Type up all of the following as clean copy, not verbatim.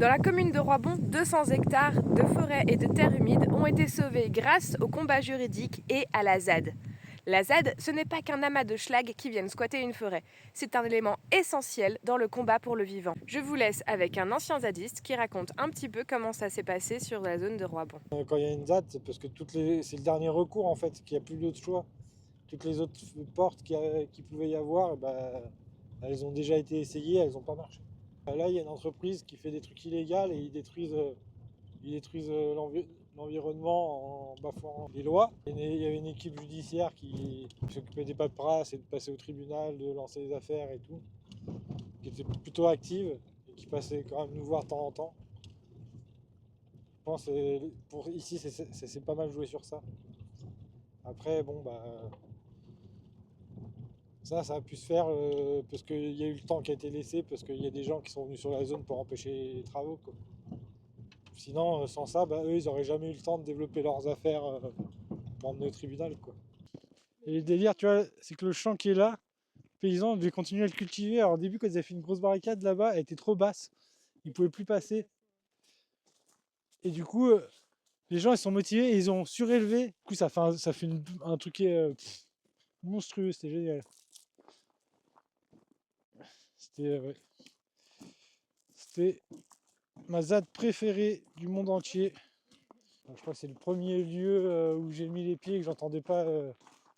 Dans la commune de Roibon, 200 hectares de forêts et de terres humides ont été sauvés grâce au combat juridique et à la ZAD. La ZAD, ce n'est pas qu'un amas de schlag qui viennent squatter une forêt. C'est un élément essentiel dans le combat pour le vivant. Je vous laisse avec un ancien zadiste qui raconte un petit peu comment ça s'est passé sur la zone de Roibon. Quand il y a une ZAD, c'est parce que c'est le dernier recours en fait, qu'il n'y a plus d'autre choix. Toutes les autres portes qu'il pouvait y avoir, elles ont déjà été essayées, elles n'ont pas marché. Là, il y a une entreprise qui fait des trucs illégaux et ils détruisent l'environnement en bafouant les lois. Il y avait une équipe judiciaire qui s'occupait des paperasses et de passer au tribunal, de lancer les affaires et tout, qui était plutôt active et qui passait quand même nous voir de temps en temps. Je pense que pour ici, c'est pas mal joué sur ça. Après, bon, ça a pu se faire parce qu'il y a eu le temps qui a été laissé, parce qu'il y a des gens qui sont venus sur la zone pour empêcher les travaux, quoi. Sinon, sans ça, eux, ils n'auraient jamais eu le temps de développer leurs affaires pour emmener au tribunal, quoi. Et le délire, tu vois, c'est que le champ qui est là, les paysans devaient continuer à le cultiver. Alors au début, quand ils avaient fait une grosse barricade là-bas, elle était trop basse. Ils ne pouvaient plus passer. Et du coup, les gens, ils sont motivés et ils ont surélevé. Du coup, ça fait un truc monstrueux. C'était génial. Ouais. C'était ma ZAD préférée du monde entier. Je crois que c'est le premier lieu où j'ai mis les pieds et que j'entendais pas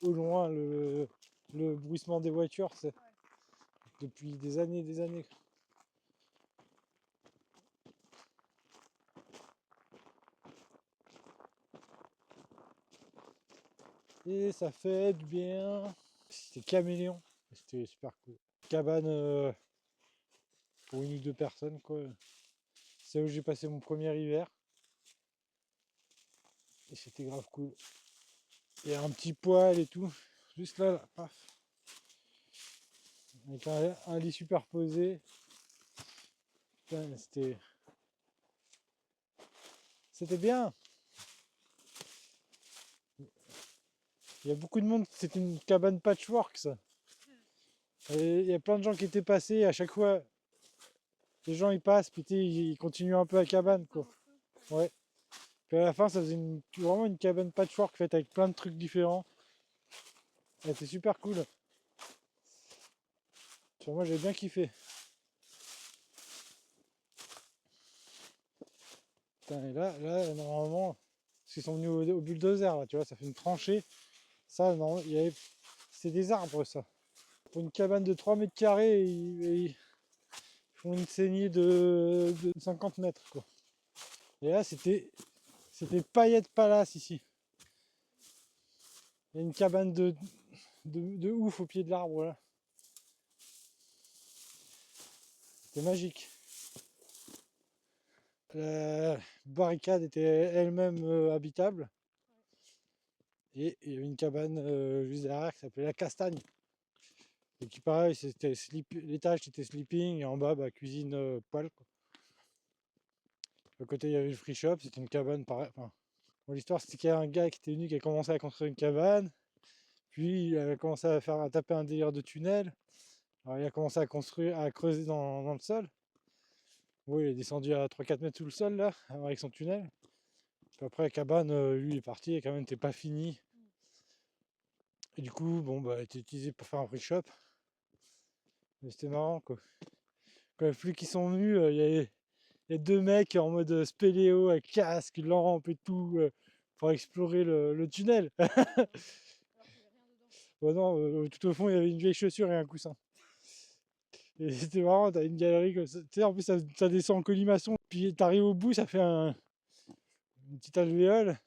au loin le bruissement des voitures. Depuis des années et des années. Et ça fait du bien. C'était caméléon. C'était super cool. Cabane pour une ou deux personnes, quoi. C'est où j'ai passé mon premier hiver. Et c'était grave cool. Il y a un petit poêle et tout. Juste là, paf. Avec un lit superposé. Putain, c'était bien. Il y a beaucoup de monde. C'était une cabane patchwork, ça. Et il y a plein de gens qui étaient passés. À chaque fois, les gens ils passent, puis ils continuent un peu à cabane, quoi. Ouais. Puis à la fin, ça faisait vraiment une cabane patchwork faite avec plein de trucs différents. Elle était super cool. Moi, j'ai bien kiffé. Putain, et là, normalement, parce qu'ils sont venus au bulldozer, là, tu vois, ça fait une tranchée. Ça, non, c'est des arbres, ça. Pour une cabane de 3 mètres carrés, ils font une saignée de 50 mètres, quoi. Et là, c'était Paillette Palace, ici. Il y a une cabane de ouf au pied de l'arbre, là. C'était magique. La barricade était elle-même habitable. Et il y avait une cabane juste derrière qui s'appelait la Castagne. Et qui pareil, l'étage c'était sleeping et en bas cuisine poêle, quoi. À côté il y avait le free shop, c'était une cabane pareil. Enfin, bon, l'histoire c'était qu'il y a un gars qui était venu qui a commencé à construire une cabane. Puis il a commencé à taper un délire de tunnel. Alors il a commencé à creuser dans le sol. Oui, il est descendu à 3-4 mètres sous le sol là, avec son tunnel. Puis après la cabane, lui il est parti, la cabane n'était pas finie. Et du coup, bon elle était utilisée pour faire un free shop. Mais c'était marrant, quoi. Quand les flics qui sont venus, il y a deux mecs en mode spéléo avec casque, lampe et tout pour explorer le tunnel. Bon, non, tout au fond il y avait une vieille chaussure et un coussin. Et c'était marrant, t'as une galerie comme ça. Tu sais, en plus ça descend en colimaçon. Puis t'arrives au bout, ça fait une petite alvéole.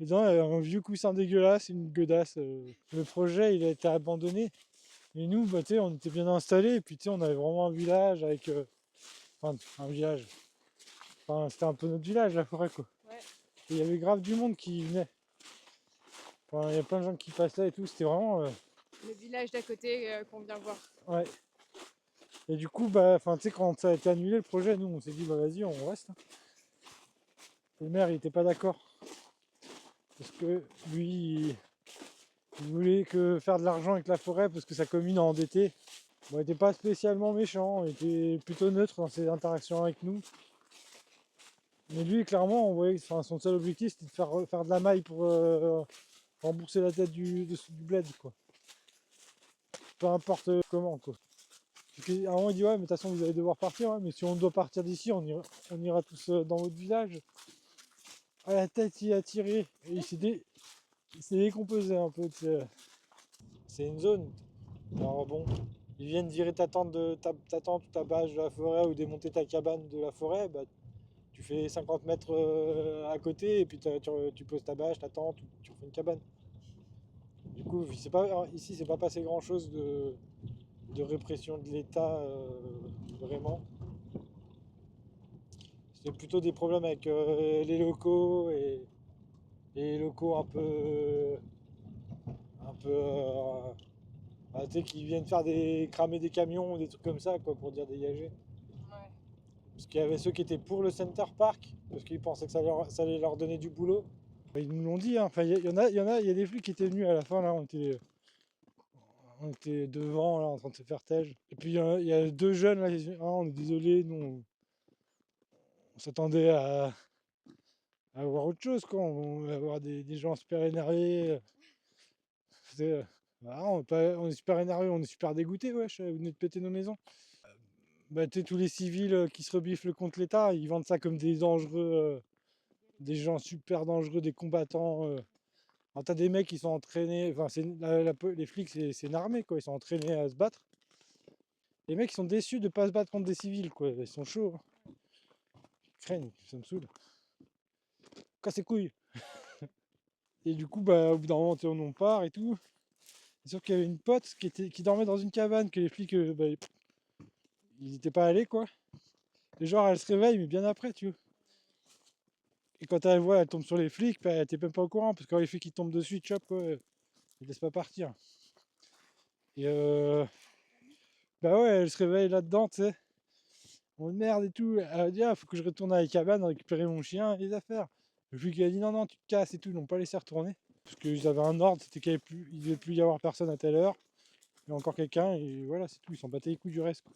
Et dedans, il y a un vieux coussin dégueulasse, une godasse. Le projet il a été abandonné. Et nous, tu sais, on était bien installés. Et puis tu sais, on avait vraiment un village avec. Enfin, un village. Enfin, c'était un peu notre village, la forêt, quoi. Ouais. Et il y avait grave du monde qui venait. Enfin, il y a plein de gens qui passaient et tout. C'était vraiment. Le village d'à côté qu'on vient voir. Ouais. Et du coup, tu sais, quand ça a été annulé le projet, nous, on s'est dit, vas-y, on reste. Le maire, il était pas d'accord. Parce que lui, il voulait que faire de l'argent avec la forêt parce que sa commune a endetté. Bon, il était pas spécialement méchant, il était plutôt neutre dans ses interactions avec nous. Mais lui, clairement, on voyait que son seul objectif, c'était de faire de la maille pour rembourser la tête du bled, quoi. Peu importe comment, quoi. Parce qu'à un moment, il dit, ouais, mais de toute façon, vous allez devoir partir, ouais, mais si on doit partir d'ici, on ira tous dans votre village. À la tête, il a tiré, et il s'est décomposé un peu, tu sais. C'est une zone. Alors bon, ils viennent virer ta tente ou ta bâche de la forêt ou démonter ta cabane de la forêt, bah, tu fais 50 mètres à côté et puis tu poses ta bâche, ta tente, ou tu refais une cabane. Du coup, ici, c'est pas passé grand chose de répression de l'État, vraiment. C'était plutôt des problèmes avec les locaux et les locaux tu sais, qui viennent cramer des camions ou des trucs comme ça, quoi, pour dire dégager. Ouais. Parce qu'il y avait ceux qui étaient pour le Center Park, parce qu'ils pensaient que ça allait leur donner du boulot. Ils nous l'ont dit, hein. Enfin, il y a des flics qui étaient venus à la fin, là, on était devant, là, en train de se faire tège. Et puis, il y a deux jeunes, là, qui disent, ah, on est désolé, nous, on s'attendait à voir autre chose, quoi. On va voir des gens super énervés. On est super énervés, on est super dégoûtés, wesh, vous venez de péter nos maisons. Bah, tu sais, tous les civils qui se rebiflent contre l'État, ils vendent ça comme des dangereux, des gens super dangereux, des combattants. Alors, t'as des mecs qui sont entraînés, enfin, les flics, c'est une armée, quoi, ils sont entraînés à se battre. Les mecs, ils sont déçus de pas se battre contre des civils, quoi, ils sont chauds, hein. Ils craignent, ça me saoule. Casse les couilles. Et du coup, bah, au bout d'un moment, on part et tout. Sauf qu'il y avait une pote qui dormait dans une cabane, que les flics, bah, ils n'étaient pas allés, quoi. Et genre, elle se réveille, mais bien après, tu vois. Et quand elle voit, elle tombe sur les flics, bah, elle était même pas au courant, parce que quand les flics ils tombent dessus, ils te chopent, quoi, ils laissent pas partir. Et bah ouais, elle se réveille là-dedans, tu sais. On merde et tout. Elle a dit, ah, faut que je retourne à la cabane, récupérer mon chien et les affaires. Le flic il a dit, non, non, tu te casses et tout, ils n'ont pas laissé retourner. Parce qu'ils avaient un ordre, c'était qu'il ne devait plus y avoir personne à telle heure. Il y a encore quelqu'un, et voilà, c'est tout, ils s'en battaient les couilles du reste, quoi.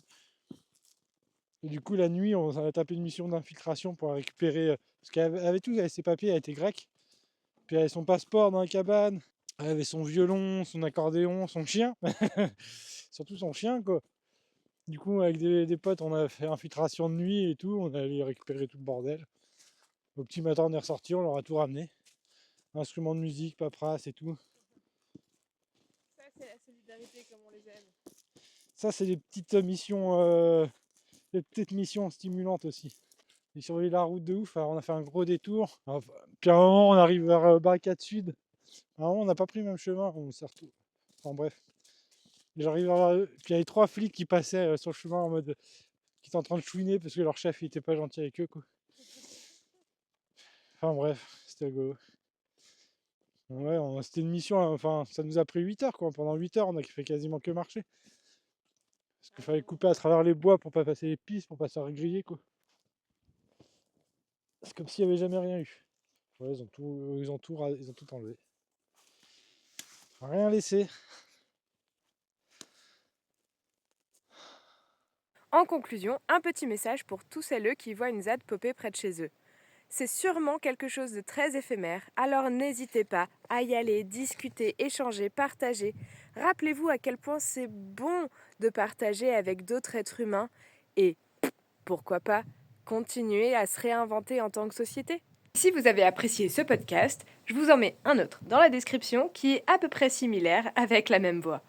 Et du coup, la nuit, on a tapé une mission d'infiltration pour récupérer. Parce qu'elle avait tout, elle avait ses papiers, elle était grecque. Puis elle avait son passeport dans la cabane. Elle avait son violon, son accordéon, son chien. Surtout son chien, quoi. Du coup, avec des potes, on a fait infiltration de nuit et tout. On est allé récupérer tout le bordel. Au petit matin, on est ressorti, on leur a tout ramené. Instruments de musique, paperasse et tout. Ça, c'est la solidarité comme on les aime. Ça, c'est des petites missions stimulantes aussi. J'ai surveillé la route de ouf, alors on a fait un gros détour. Puis à un moment, on arrive vers Barricade Sud. À un moment, on n'a pas pris le même chemin, on s'est retrouvé. Enfin bref. J'arrive puis il y avait 3 flics qui passaient sur le chemin en mode. Qui étaient en train de chouiner parce que leur chef il était pas gentil avec eux, quoi. Enfin bref, c'était rigolo. Ouais, c'était une mission, enfin ça nous a pris 8 heures, quoi. Pendant 8 heures, on a fait quasiment que marcher. Parce qu'il fallait couper à travers les bois pour pas passer les pistes, pour pas se faire griller, quoi. C'est comme s'il n'y avait jamais rien eu. Ouais, ils ont tout enlevé. Rien laissé. En conclusion, un petit message pour tous celles qui voient une ZAD popper près de chez eux. C'est sûrement quelque chose de très éphémère, alors n'hésitez pas à y aller, discuter, échanger, partager. Rappelez-vous à quel point c'est bon de partager avec d'autres êtres humains et, pourquoi pas, continuer à se réinventer en tant que société. Si vous avez apprécié ce podcast, je vous en mets un autre dans la description qui est à peu près similaire avec la même voix.